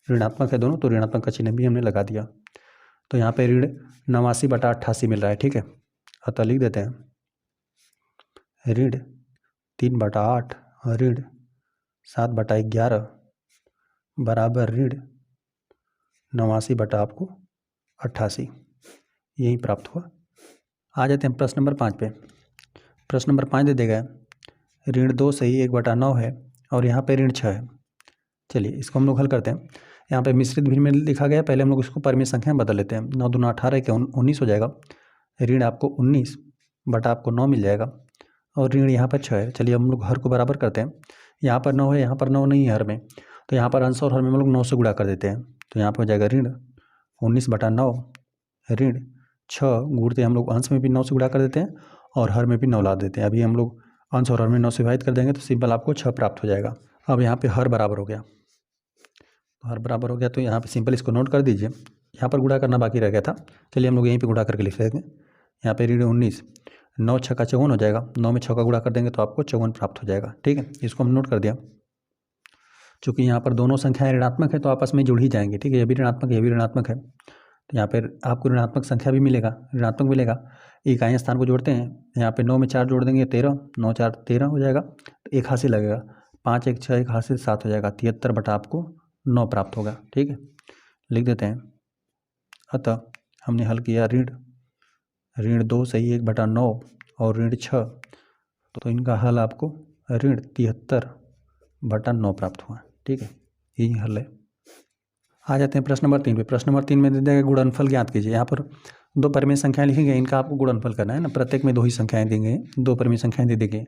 ऋणात्मक है दोनों, तो ऋणात्मक का चिन्ह भी हमने लगा दिया। तो यहाँ पे ऋण 89 बटा 88 मिल रहा है, ठीक है। अतः लिख देते हैं ऋण 3 बटा 8 ऋण 7 बटा 11 बराबर ऋण 89 बटा आपको 88, यही प्राप्त हुआ। आ जाते हैं प्रश्न नंबर 5 पे। प्रश्न नंबर 5 दे देगा ऋण 2 सही 1 बटा 9 है और यहाँ पे ऋण 6 है। चलिए इसको हम लोग हल करते हैं। यहाँ पे मिश्रित भिन्न में लिखा गया है, पहले हम लोग इसको परिमेय संख्या में बदल लेते हैं। 9 दूना 18 के 19 हो जाएगा, ऋण आपको 19 बटा आपको 9 मिल जाएगा और ऋण यहाँ पर 6 है। चलिए हम लोग हर को बराबर करते हैं। यहाँ पर 9 है, यहाँ पर 9 नहीं है हर में, तो यहाँ पर अंश और हर में हम लोग 9 से गुणा कर देते हैं। तो यहाँ पर हो जाएगा ऋण 19 बटा 9 ऋण 6, गुणते हम लोग अंश में भी 9 से गुणा कर देते हैं और हर में भी 9 ला देते हैं। अभी हम लोग अंश और हर में 9 से विभाजित कर देंगे तो सिंपल आपको 6 प्राप्त हो जाएगा। अब यहाँ पे हर बराबर हो गया, तो हर बराबर हो गया, तो यहाँ पे सिंपल इसको नोट कर दीजिए। यहाँ पर गुणा करना बाकी रह गया था, चलिए हम लोग यहीं पे गुणा करके लिख देंगे। यहाँ पे ऋण 19, 9 6 का 54 हो जाएगा, 9 में 6 का गुणा कर देंगे तो आपको 54 प्राप्त हो जाएगा, ठीक है। इसको हम नोट कर दिया। चूँकि यहाँ पर दोनों संख्याएँ ऋणात्मक है तो आपस में जुड़ ही जाएंगे, ठीक है। ये भी ऋणात्मक है, ये भी ऋणात्मक है, तो यहाँ पर आपको ऋणात्मक संख्या भी मिलेगा, ऋणात्मक मिलेगा। इकाई स्थान को जोड़ते हैं, यहाँ पे 9 में 4 जोड़ देंगे 13, 9 4 13 हो जाएगा, तो 1 हासिल लगेगा, 5 1 6 1 हासिल 7 हो जाएगा, 73 बटा आपको 9 प्राप्त होगा, ठीक है। लिख देते हैं। अतः हमने हल किया ऋण 2 सही 1 बटा 9 और ऋण 6, तो इनका हल आपको ऋण 73 बटा 9 प्राप्त हुआ, ठीक है। यही हल है। आ जाते हैं प्रश्न नंबर 3 पे। प्रश्न नंबर 3 में दे देगा गुणनफल ज्ञात कीजिए। यहाँ पर 2 परिमेय संख्याएं लिखी गई, इनका आपको गुणनफल करना है ना। प्रत्येक में 2 ही संख्याएं दी गई, 2 परिमेय संख्याएं दे दी गई।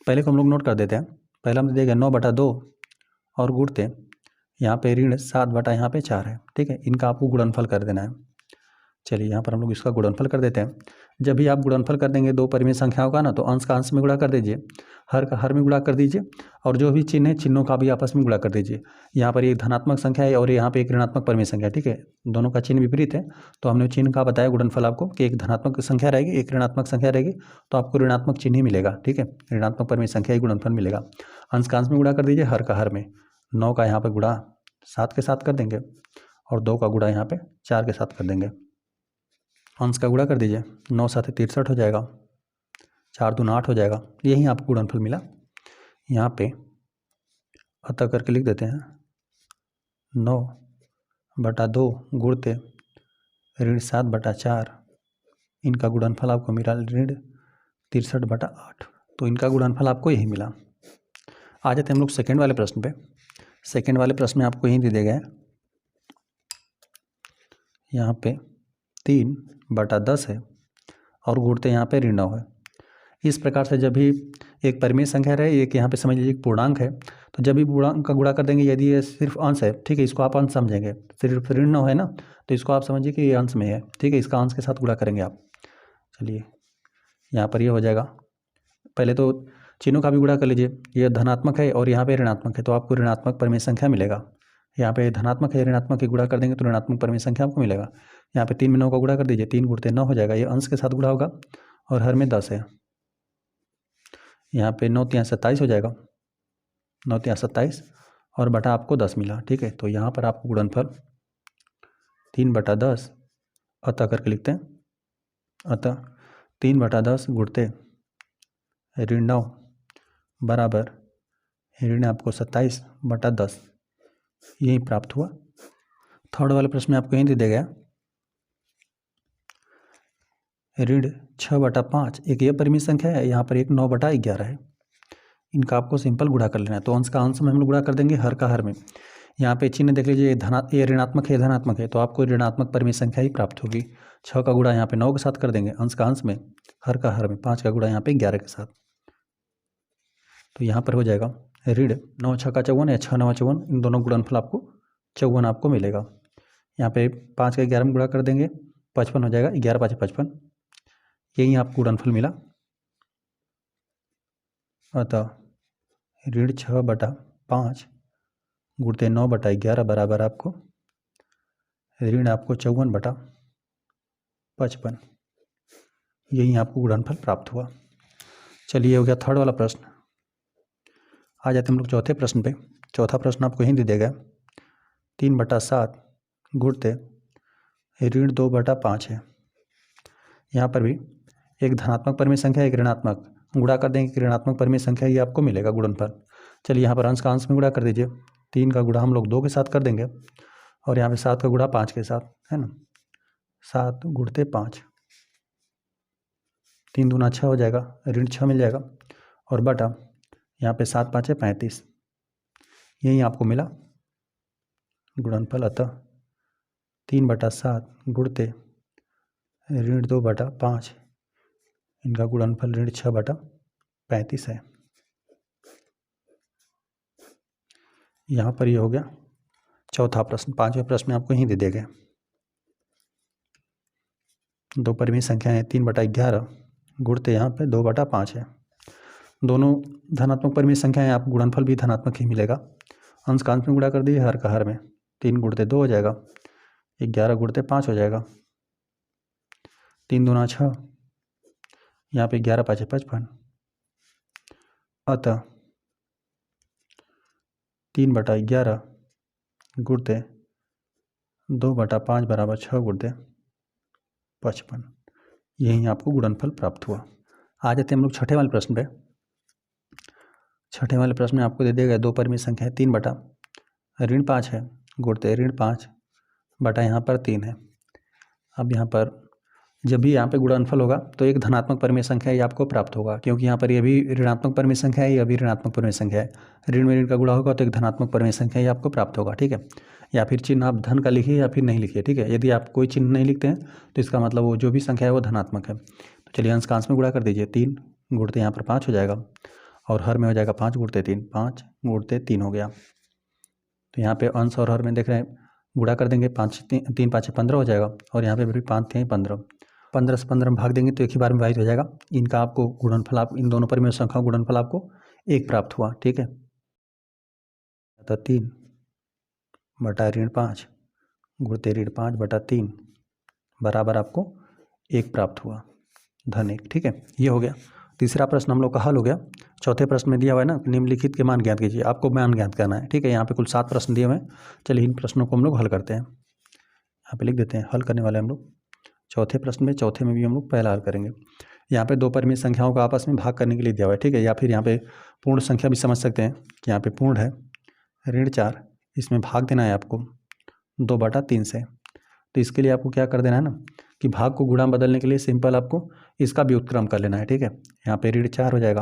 पहले को हम लोग नोट कर देते हैं। पहला हम देगा 9 बटा 2 और गुणते यहाँ पे ऋण 7 बटा यहाँ पे 4 है, ठीक है। इनका आपको गुणनफल कर देना है। चलिए यहाँ पर हम लोग इसका गुणनफल कर देते हैं। जब भी आप गुणनफल कर देंगे 2 परिमेय संख्याओं का ना, तो अंश का अंश में गुणा कर दीजिए, हर का हर में गुणा कर दीजिए और जो भी चिन्ह है चिन्हों का भी आपस में गुणा कर दीजिए। यहाँ पर एक धनात्मक संख्या है और यहाँ पे एक ऋणात्मक परिमेय संख्या है, ठीक है। दोनों का चिन्ह विपरीत है, तो हमने चिन्ह का बताया गुणनफल आपको कि एक धनात्मक संख्या रहेगी, एक ऋणात्मक संख्या रहेगी, तो आपको ऋणात्मक चिन्ह ही मिलेगा, ठीक है। ऋणात्मक परिमेय संख्या ही गुणनफल मिलेगा। अंश का अंश में गुणा कर दीजिए, हर का हर में। 9 का यहाँ पर गुणा 7 के साथ कर देंगे और 2 का गुणा यहाँ पे 4 के साथ कर देंगे। अंश का गुणा कर दीजिए, 9 7 63 हो जाएगा, 4 दूना 8 हो जाएगा। यही आपको गुणनफल मिला। यहाँ पे अतः करके लिख देते हैं 9 बटा 2 गुणते ऋण 7 बटा 4, इनका गुणनफल आपको मिला ऋण 63 बटा 8, तो इनका गुणनफल आपको यही मिला। आ जाते हैं हम लोग सेकेंड वाले प्रश्न पे। सेकेंड वाले प्रश्न में आपको यही दे दिया गया है, यहाँ पे 3 बटा 10 है और गुणते यहाँ पे ऋण 9 है। इस प्रकार से जब भी एक परिमेय संख्या रहे, एक यहाँ पे समझ लीजिए पूर्णांक है, तो जब भी पूर्णांक का गुणा कर देंगे, यदि ये सिर्फ अंश है, ठीक है, इसको आप अंश समझेंगे। सिर्फ ऋण 9 है ना, तो इसको आप समझिए कि ये अंश में है, ठीक है। इसका अंश के साथ गुणा करेंगे आप। चलिए यहाँ पर ये हो जाएगा। पहले तो चिन्हों का भी गुणा कर लीजिए, ये धनात्मक है और यहाँ पे ऋणात्मक है, तो आपको ऋणात्मक परिमेय संख्या मिलेगा। यहाँ पे धनात्मक है, ऋणात्मक के गुणा कर देंगे तो ऋणात्मक परिमेय संख्या आपको मिलेगा। यहाँ पे 3 में 9 का गुणा कर दीजिए, 3 गुणते 9 हो जाएगा, ये अंश के साथ गुणा होगा और हर में 10 है। यहाँ पे 9 3 27 हो जाएगा, 9 3 27 और बटा आपको 10 मिला, ठीक है। तो यहाँ पर आपको गुणनफल 3 बटा 10 अतः करके लिखते हैं। अतः 3 बटा 10 गुणते ऋण 9 बराबर ऋण आपको 27 बटा 10, यही प्राप्त हुआ। थर्ड वाले प्रश्न में आपको यही दे दिया गया ऋण 6 बटा 5, एक ये परिमेय संख्या है, यहाँ पर एक 9 बटा 11 है। इनका आपको सिंपल गुणा कर लेना है। तो अंश का अंश में हम लोग गुणा कर देंगे, हर का हर में। यहाँ पे चिन्ह देख लीजिए, ये ऋणात्मक है, धनात्मक है, तो आपको ऋणात्मक परिमेय संख्या ही प्राप्त होगी। 6 का गुणा यहाँ पे 9 के साथ कर देंगे, अंश का अंश में, हर का हर में। 5 का गुणा यहाँ पे 11 के साथ, तो यहाँ पर हो जाएगा ऋण 9 6 का 54 या 6 9 54, इन दोनों गुणनफल आपको 54 आपको मिलेगा। यहाँ पे 5 का 11 में गुणा कर देंगे, 55 हो जाएगा, 11 5 55, यही आपको गुणनफल मिला। अतः ऋण 6/5 गुणते 9/11 बराबर आपको ऋण आपको 54/55, यही आपको गुणनफल प्राप्त हुआ। चलिए, हो गया थर्ड वाला प्रश्न। आ जाते हम लोग चौथे प्रश्न पे। चौथा प्रश्न आपको यहीं दे दिया गया, 3/7 गुणते ऋण 2/5 है। यहाँ पर भी एक धनात्मक परिमेय संख्या, एक ऋणात्मक, गुणा कर देंगे कि ऋणात्मक परिमेय संख्या ये आपको मिलेगा गुणनफल। चलिए, यहाँ पर अंश का अंश में गुणा कर दीजिए। 3 का गुणा हम लोग 2 के साथ कर देंगे, और यहाँ पे 7 का गुणा 5 के साथ, है ना। 7 गुणते 5, 3 दूना 6 हो जाएगा, ऋण 6 मिल जाएगा, और बटा यहाँ पे 7 5 35, यही आपको मिला गुणनफल। अतः 3/7 गुणते ऋण 2/5, इनका गुणनफल ऋण 6/35 है। यहाँ पर ये हो गया चौथा प्रश्न। पांचवें प्रश्न में आपको यहीं दे दिए गए दो परिमेय संख्या है, 3/11 गुणते यहाँ पे 2/5 है। दोनों धनात्मक परिमेय संख्या है, आपको गुणनफल भी धनात्मक ही मिलेगा। अंश का अंश में गुणा कर दीजिए, हर का हर में। 3 गुणते 2 हो जाएगा, 11 गुणते 5 हो जाएगा, 3 दूना 6, यहाँ पे 11 5 55। अतः 3/11 गुणते 2/5 बराबर 6 गुणते 55, यही आपको गुणनफल प्राप्त हुआ। आ जाते हैं हम लोग छठे वाले प्रश्न पे। छठे वाले प्रश्न में आपको दे दिया गया दो परिमेय संख्या है, 3/5 है गुणते ऋण 5 बटा यहाँ पर 3 है। अब यहाँ पर जब भी यहाँ पे गुणनफल होगा तो एक धनात्मक परिमेय संख्या ये आपको प्राप्त होगा, क्योंकि यहाँ पर ये भी ऋणात्मक परिमेय संख्या है, ये अभी ऋणात्मक परिमेय संख्या है। ऋण में ऋण का गुणा होगा तो एक धनात्मक परिमेय संख्या ये आपको प्राप्त होगा, ठीक है। या फिर चिन्ह आप धन का लिखिए या फिर नहीं लिखिए, ठीक है। यदि आप कोई चिन्ह नहीं लिखते हैं तो इसका मतलब वो जो भी संख्या है वो धनात्मक है। तो चलिए, अंश का अंश में गुणा कर दीजिए, 3 गुणते यहाँ पर 5 हो जाएगा, और हर में हो जाएगा 5 गुणते 3, 5 गुणते 3 हो गया। तो यहाँ पे अंश और हर में देख रहे हैं, गुणा कर देंगे, 5 3 5 15 हो जाएगा, और यहाँ पे भी 5 3 15, 15 से 15 में भाग देंगे तो एक ही बार में विभाजित हो जाएगा। इनका आपको गुणनफल, आप इन दोनों परिमेय संख्या गुणनफल आपको 1 प्राप्त हुआ, ठीक है। तो 3 बटा ऋण 5 गुणते ऋण 5 बटा 3 बराबर आपको 1 प्राप्त हुआ, धन 1, ठीक है। ये हो गया तीसरा प्रश्न हम लोग का हल हो गया। चौथे प्रश्न में दिया हुआ है ना, निम्नलिखित के मान ज्ञात कीजिए, आपको मान ज्ञात करना है, ठीक है। यहाँ पे कुल 7 प्रश्न दिए हुए हैं। चलिए, इन प्रश्नों को हम लोग हल करते हैं। यहाँ पे लिख देते हैं, हल करने वाले हम लोग चौथे प्रश्न में, चौथे में भी हम लोग पहला हल करेंगे। यहाँ पे दो परिमेय संख्याओं को आपस में भाग करने के लिए दिया हुआ है, ठीक है। या फिर यहाँ पे पूर्ण संख्या भी समझ सकते हैं कि यहाँ पे पूर्ण है ऋण 4, इसमें भाग देना है आपको 2/3 से। तो इसके लिए आपको क्या कर देना है ना, कि भाग को गुणा बदलने के लिए सिंपल आपको इसका व्युत्क्रम कर लेना है, ठीक है। यहाँ पे ऋण 4 हो जाएगा,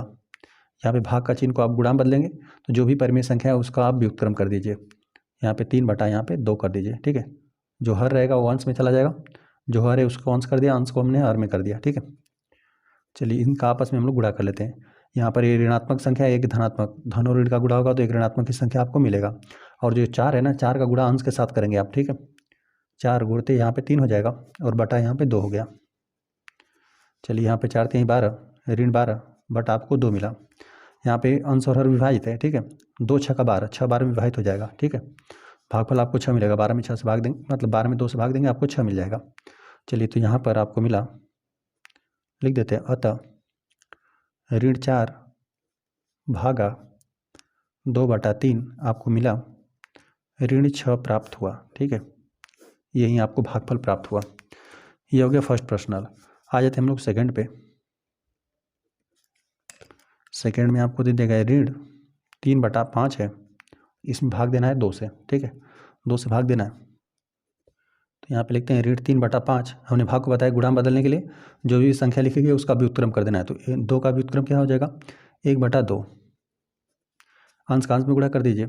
यहाँ पे भाग का चिन्ह को आप गुणा बदलेंगे तो जो भी परिमेय संख्या है उसका आप व्युत्क्रम कर दीजिए। यहाँ पे 3 बटा यहाँ पे 2 कर दीजिए, ठीक है। जो हर रहेगा वो अंश में चला जाएगा, जो हर है उसको अंश कर दिया, अंश को हमने हर में कर दिया, ठीक है। चलिए, इनका आपस में हम लोग गुणा कर लेते हैं। यहाँ पर ये ऋणात्मक संख्या है, एक धनात्मक, धन और ऋण का गुणा होगा तो एक ऋणात्मक की संख्या आपको मिलेगा। और जो 4 है ना, 4 का गुणा अंश के साथ करेंगे आप, ठीक है। 4 गुणते यहाँ पे 3 हो जाएगा, और बटा यहाँ पे 2 हो गया। चलिए, यहाँ पे 4 3 12, ऋण 12 बटा आपको 2 मिला। यहाँ पे अंश और हर विभाजित है, ठीक है। 2 6 का 12, 6 12 में विभाजित हो जाएगा, ठीक है। भागफल आपको 6 मिलेगा, 12 में 6 से भाग देंगे, मतलब 12 में 2 से भाग देंगे, आपको 6 मिल जाएगा। चलिए, तो यहाँ पर आपको मिला, लिख देते हैं, अतः ऋण 4 भागा 2/3 आपको मिला ऋण 6 प्राप्त हुआ, ठीक है। यही आपको भागफल प्राप्त हुआ। ये हो गया फर्स्ट प्रश्न। आ जाते हम लोग सेकंड पे। सेकंड में आपको दे दिया गया ऋण 3/5 है, इसमें भाग देना है 2 से, ठीक है। 2 से भाग देना है, तो यहाँ पे लिखते हैं ऋण 3/5। हमने भाग को बताया गुणा बदलने के लिए जो भी संख्या लिखी गई उसका व्युत्क्रम कर देना है। तो 2 का व्युत्क्रम क्या हो जाएगा, 1/2, अंश का अंश में गुणा कर दीजिए।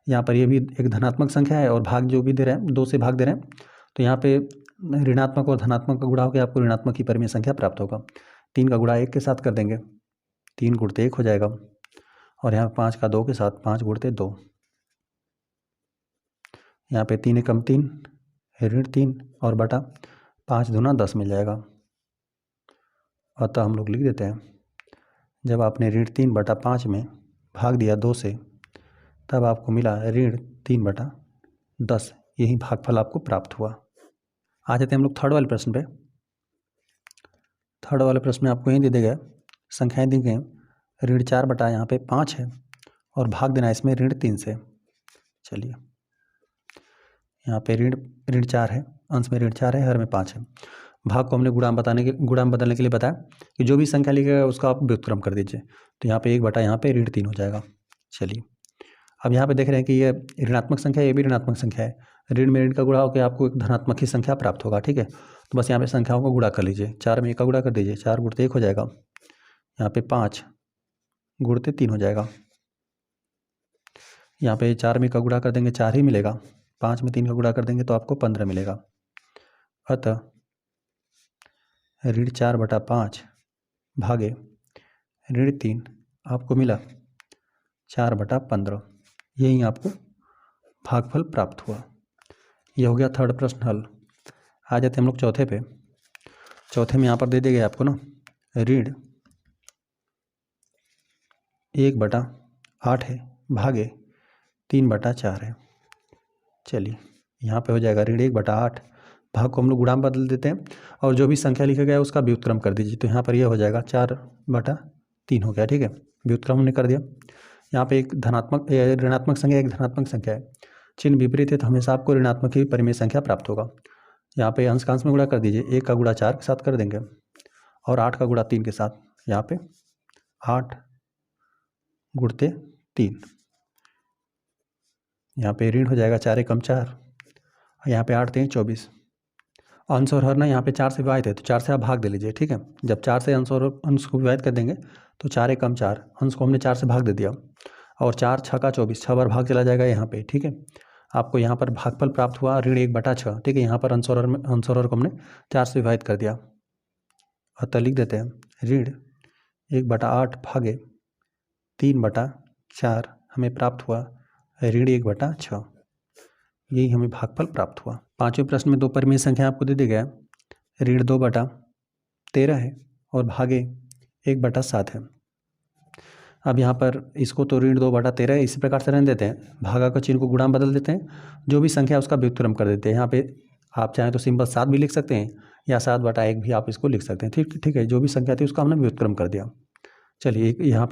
यहाँ पर ये भी एक धनात्मक संख्या है और भाग जो भी दे रहे हैं 2 से भाग दे रहे हैं, तो यहाँ पे ऋणात्मक और धनात्मक का गुणा होकर आपको ऋणात्मक की परिमेय संख्या प्राप्त होगा। 3 का गुणा 1 के साथ कर देंगे, 3 गुणते 1 हो जाएगा, और यहाँ 5 का 2 के साथ 5 गुणते 2। यहाँ पे 3 एकम 3, ऋण 3 और बटा 5 दूना 10 मिल जाएगा। अतः हम लोग लिख देते हैं, जब आपने ऋण 3 बटा 5 में भाग दिया 2 से, तब आपको मिला ऋण 3 बटा 10। यही भागफल आपको प्राप्त हुआ। आ जाते हैं हम लोग थर्ड वाले प्रश्न पे। थर्ड वाले प्रश्न में आपको यही दे दिया गया, संख्याएं दी गई, ऋण 4 बटा यहाँ पे 5 है और भाग देना इसमें ऋण 3 से। चलिए, यहाँ पे ऋण 4 है, अंश में ऋण 4 है, हर में 5 है। भाग को हमने गुणा में बदलने के लिए बताया कि जो भी संख्या लिखेगा उसका आप व्युत्क्रम कर दीजिए। तो यहाँ पे 1 बटा यहाँ पे ऋण 3 हो जाएगा। चलिए, अब यहाँ पे देख रहे हैं कि ये ऋणात्मक संख्या है, ये भी ऋणात्मक संख्या है। ऋण में ऋण का गुणा होकर आपको एक धनात्मक ही संख्या प्राप्त होगा। ठीक है, तो बस यहाँ पे संख्याओं को गुणा कर लीजिए। 4 में 1 का गुणा कर दीजिए, 4 गुणते 1 हो जाएगा। यहाँ पे 5 गुणते 3 हो जाएगा। यहाँ पे 4 में 1 का गुणा कर देंगे 4 ही मिलेगा, 5 में 3 का गुणा कर देंगे तो आपको 15 मिलेगा। अतः ऋण 4 बटा 5 भागे ऋण 3 आपको मिला 4 बटा 15। यही आपको भागफल प्राप्त हुआ। यह हो गया थर्ड प्रश्न हल। आ जाते हम लोग चौथे पे। चौथे में यहाँ पर दे दिए गए आपको ना, ऋण 1 बटा 8 है भागे 3 बटा 4 है। चलिए, यहाँ पे हो जाएगा ऋण 1 बटा 8, भाग को हम लोग गुणा में बदल देते हैं और जो भी संख्या लिखा गया है उसका व्युत्क्रम कर दीजिए। तो यहाँ पर यह हो जाएगा 4 बटा 3 हो गया। ठीक है, व्युत्क्रम हमने कर दिया। यहाँ पे एक धनात्मक ऋणात्मक संख्या, एक धनात्मक संख्या है, चिन्ह विपरीत है तो हमेशा आपको ऋणात्मक ही परिमेय संख्या प्राप्त होगा। यहाँ पे अंश का अंश में गुणा कर दीजिए, 1 का गुणा 4 के साथ कर देंगे और 8 का गुणा 3 के साथ। यहाँ पे 8 गुणते 3, यहाँ पे ऋण हो जाएगा 4 एकम 4, यहाँ पे 8 3 24। अंश और हर ना यहाँ पे 4 से विभाजित है तो 4 से आप भाग दे लीजिए। ठीक है, जब 4 से अंश और अंश को विभाजित कर देंगे तो 4 एकम 4, अंश को हमने 4 से भाग दे दिया और 4 6 का 24, 6 बार भाग चला जाएगा यहाँ पे। ठीक है, आपको यहाँ पर भागफल प्राप्त हुआ ऋण 1 बटा 6। ठीक है, यहाँ पर अंश और को हमने 4 से विभाजित कर दिया। अतः लिख देते हैं ऋण 1 बटा 8 भागे 3 बटा 4 हमें प्राप्त हुआ ऋण 1 बटा 6। यही हमें भागफल प्राप्त हुआ। पांचवें प्रश्न में 2 परिमेय संख्या आपको दे दी गया, ऋण 2 बटा 13 है और भागे 1 बटा 7 है। अब यहाँ पर इसको तो ऋण 2 बटा 13 इसी प्रकार से रहने देते हैं, भागा का चिन्ह को गुणा में बदल देते हैं, जो भी संख्या उसका व्युत्क्रम कर देते हैं। यहाँ पे आप चाहें तो सिंपल 7 भी लिख सकते हैं या 7 बटा 1 भी आप इसको लिख सकते हैं। ठीक है, जो भी संख्या थी उसका हमने व्युत्क्रम कर दिया। चलिए, एक यहाँ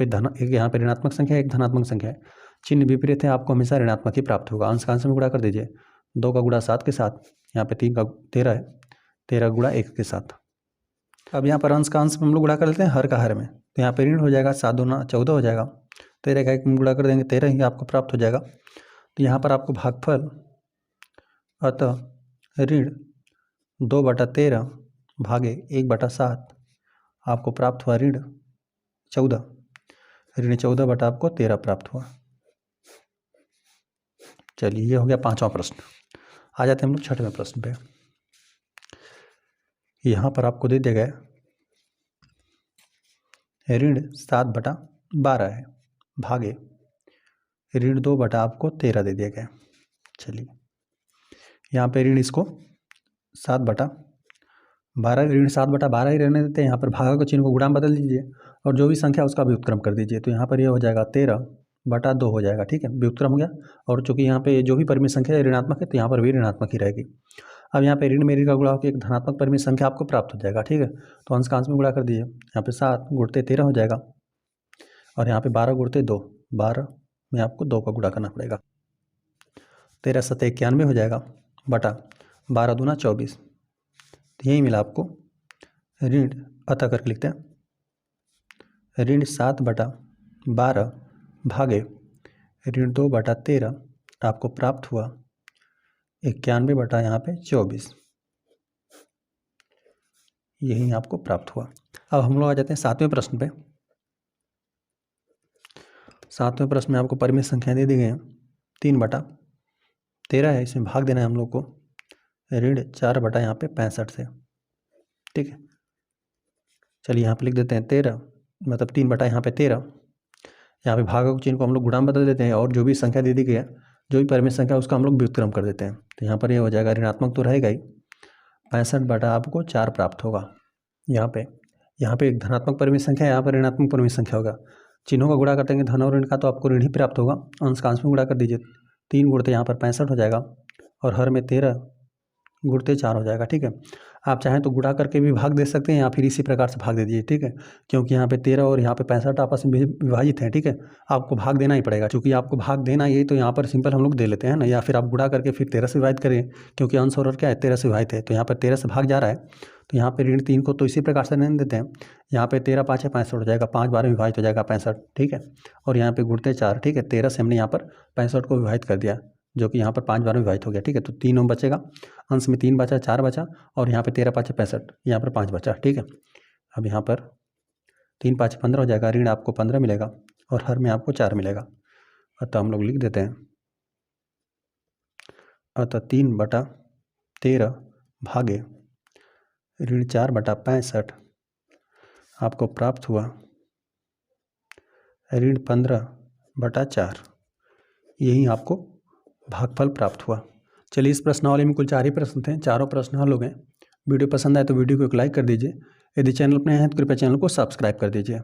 पे ऋणात्मक संख्या, एक धनात्मक संख्या है, चिन्ह विपरीत है, आपको हमेशा ऋणात्मक ही प्राप्त होगा। अंश का अंश में गुणा कर दीजिए, 2 का गुणा 7 के साथ, यहाँ पे 3 का 13 है, 13 गुणा 1 के साथ। अब यहाँ पर अंश का अंश में हम लोग गुणा कर लेते हैं हर का हर में, तो यहाँ पे ऋण हो जाएगा 7 दूना 14 हो जाएगा, 13 का 1 में गुणा कर देंगे 13 ही आपको प्राप्त हो जाएगा। तो यहाँ पर आपको भागफल अतः ऋण 2 बटा 13 भागे 1 बटा 7 आपको प्राप्त हुआ ऋण 14, ऋण 14 बटा आपको 13 प्राप्त हुआ। चलिए, ये हो गया पांचवा प्रश्न। आ जाते हैं हम लोग छठवें प्रश्न पे। यहाँ पर आपको दे दिया गया ऋण 7 बटा 12 है भागे ऋण 2 बटा आपको 13 दे दिया गया। चलिए, यहाँ पे ऋण इसको 7 बटा 12, ऋण 7 बटा 12 ही रहने देते हैं। यहाँ पर भागा का चिन्ह को गुणा में बदल दीजिए और जो भी संख्या उसका व्युत्क्रम कर दीजिए। तो यहाँ पर यह हो जाएगा 13 बटा 2 हो जाएगा। ठीक है, व्युत्क्रम हो गया, और चूंकि यहाँ पे जो भी परिमेय संख्या ऋणात्मक है तो यहाँ पर भी ऋणात्मक ही रहेगी। अब यहाँ पे ऋण में ऋण का गुणा होकर एक धनात्मक परिमेय संख्या आपको प्राप्त हो जाएगा। ठीक है, तो अंश का अंश में गुणा कर दीजिए, यहाँ पे 7 गुणते 13 हो जाएगा और यहाँ पे 12 गुणते 2, 12 में आपको 2 का गुणा करना पड़ेगा, 13 7 91 हो जाएगा बटा 12 दूना 24। तो यही मिला आपको ऋण, अतः करके लिखते हैं ऋण 7 बटा 12 भागे ऋण 2 बटा 13 आपको प्राप्त हुआ 91 बटा यहाँ पे 24। यही आपको प्राप्त हुआ। अब हम लोग आ जाते हैं सातवें प्रश्न पे। 7वें प्रश्न में आपको परिमेय संख्या दे दी गई है 3/13 है, इसमें भाग देना है हम लोग को ऋण 4 यहाँ पे 65 से। ठीक है, चलिए यहाँ पे लिख देते हैं 13, मतलब 3 यहाँ पे 13। यहाँ पे भागक चिन्ह को हम लोग गुणाम बदल देते हैं और जो भी संख्या दे दी गई है, जो भी परिमेय संख्या उसका हम लोग व्युत्क्रम कर देते हैं। तो यहाँ पर ये हो जाएगा ऋणात्मक तो रहेगा ही, 65 आपको 4 प्राप्त होगा। यहाँ पे एक धनात्मक परिमेय संख्या है, यहाँ पर ऋणात्मक परिमेय संख्या होगा। चिन्हों का गुणा करते हैं धन और ऋण का, तो आपको ऋण ही प्राप्त होगा। अंश का अंश में गुणा कर दीजिए, 3 गुणते यहाँ पर 65 हो जाएगा और हर में 13 गुणते 4 हो जाएगा। ठीक है, आप चाहें तो गुणा करके भी भाग दे सकते हैं या फिर इसी प्रकार से भाग दे दीजिए। ठीक है, क्योंकि यहाँ पे 13 और यहाँ पे 65 आपस में विभाजित हैं। ठीक है, आपको भाग देना ही पड़ेगा, क्योंकि आपको भाग देना ये तो यहाँ पर सिंपल हम लोग दे लेते हैं ना, या फिर आप गुणा करके फिर 13 से विभाजित करें, क्योंकि अंश और क्या है 13 से विभाजित है। तो यहाँ पर 13 से भाग जा रहा है, तो यहाँ पे ऋण 3 को तो इसी प्रकार से नहीं देते हैं। यहाँ पे 13 5 65 हो जाएगा, 5 बार विभाजित हो जाएगा 65। ठीक है, और यहाँ पे गुणते 4। ठीक है, 13 से हमने यहाँ पर 65 को विभाजित कर दिया, जो कि यहाँ पर 5 बार विभाजित हो गया। ठीक है, तो 3 ओम बचेगा, अंश में 3 बचा, 4 बचा, और यहाँ पे 13 5 65, यहाँ पर 5 बचा। ठीक है, अब यहाँ पर 3 5 15 हो जाएगा, ऋण आपको 15 मिलेगा और हर में आपको 4 मिलेगा। अतः हम लोग लिख देते हैं, अतः 3/13 भागे ऋण 4/65 आपको प्राप्त हुआ ऋण 15/4। यही आपको भागफल प्राप्त हुआ। चलिए, इस प्रश्नावली में कुल 4 ही प्रश्न थे, चारों प्रश्न हल हो गए। वीडियो पसंद आए तो वीडियो को एक लाइक कर दीजिए। यदि चैनल पर नए हैं तो कृपया चैनल को सब्सक्राइब कर दीजिए।